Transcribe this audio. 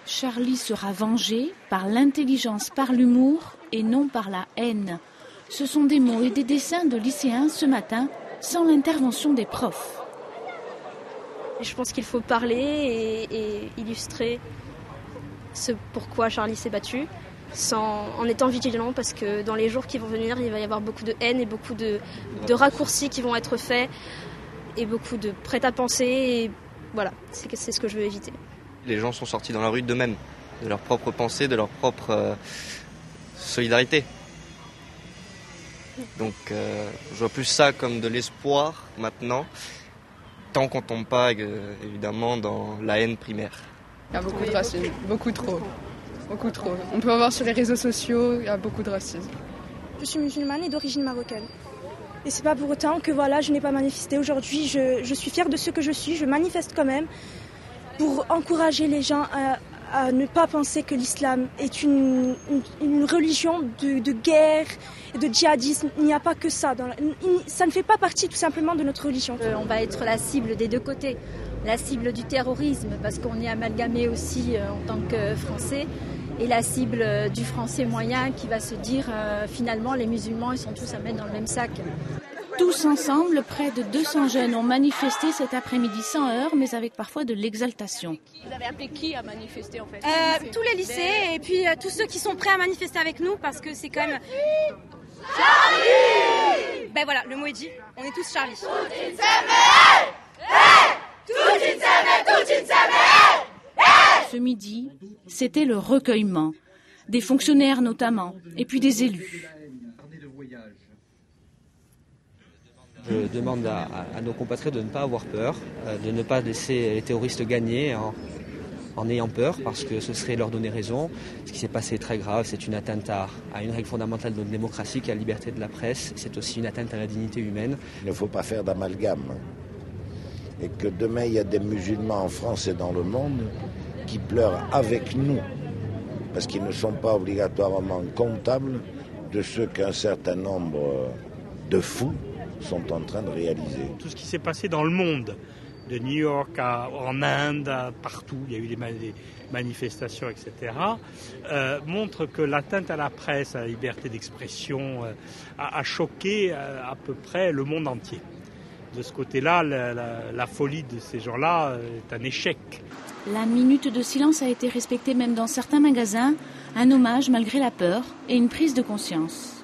Charlie sera vengé par l'intelligence, par l'humour et non par la haine. Ce sont des mots et des dessins de lycéens ce matin, sans l'intervention des profs. Je pense qu'il faut parler et illustrer ce pourquoi Charlie s'est battu, en étant vigilant, parce que dans les jours qui vont venir, il va y avoir beaucoup de haine et beaucoup de raccourcis qui vont être faits et beaucoup de prêt-à-penser. Et voilà, c'est ce que je veux éviter. Les gens sont sortis dans la rue d'eux-mêmes, de leur propre pensée, de leur propre solidarité. Donc je vois plus ça comme de l'espoir maintenant, tant qu'on tombe pas évidemment dans la haine primaire. Il y a beaucoup de racisme, beaucoup trop. On peut voir sur les réseaux sociaux, il y a beaucoup de racisme. Je suis musulmane et d'origine marocaine. Et c'est pas pour autant que voilà, je n'ai pas manifesté aujourd'hui. Je suis fière de ce que je suis, je manifeste quand même pour encourager les gens à ne pas penser que l'islam est une religion de guerre et de djihadisme. Il n'y a pas que ça. Ça ne fait pas partie tout simplement de notre religion. On va être la cible des deux côtés, la cible du terrorisme parce qu'on est amalgamé aussi en tant que Français, et la cible du Français moyen qui va se dire finalement les musulmans ils sont tous à mettre dans le même sac. Tous ensemble, près de 200 jeunes ont manifesté cet après-midi sans heurts, mais avec parfois de l'exaltation. Vous avez appelé qui à manifester en fait? Tous les lycées et puis tous ceux qui sont prêts à manifester avec nous parce que c'est quand même... Charlie! Ben voilà, le mot est dit, on est tous Charlie. Ce midi, c'était le recueillement, des fonctionnaires notamment, et puis des élus. Je demande à nos compatriotes de ne pas avoir peur, de ne pas laisser les terroristes gagner en ayant peur, parce que ce serait leur donner raison. Ce qui s'est passé est très grave, c'est une atteinte à une règle fondamentale de notre démocratie, qui est la liberté de la presse. C'est aussi une atteinte à la dignité humaine. Il ne faut pas faire d'amalgame. Et que demain, il y a des musulmans en France et dans le monde qui pleurent avec nous, parce qu'ils ne sont pas obligatoirement comptables de ce qu'un certain nombre de fous sont en train de réaliser. Tout ce qui s'est passé dans le monde, de New York en Inde, partout, il y a eu des manifestations, etc., montre que l'atteinte à la presse, à la liberté d'expression, a choqué à peu près le monde entier. De ce côté-là, la folie de ces gens-là est un échec. La minute de silence a été respectée même dans certains magasins, un hommage malgré la peur et une prise de conscience.